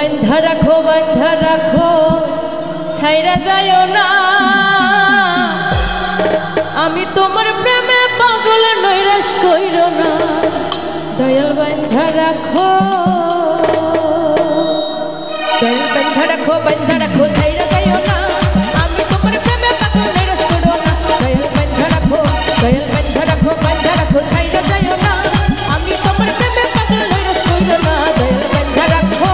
বান্ধা রাখো ছাইরা যায়ও না আমি তোমার প্রেমে পাগল নৈরাশ কইরো না দয়াল বান্ধা রাখো ছাইরা যায়ও না আমি তোমার প্রেমে পাগল নৈরাশ কইরো না দয়াল বান্ধা রাখো ছাইরা যায়ও না আমি তোমার প্রেমে পাগল নৈরাশ কইরো না দয়াল বান্ধা রাখো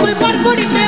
ফুল পার করিবে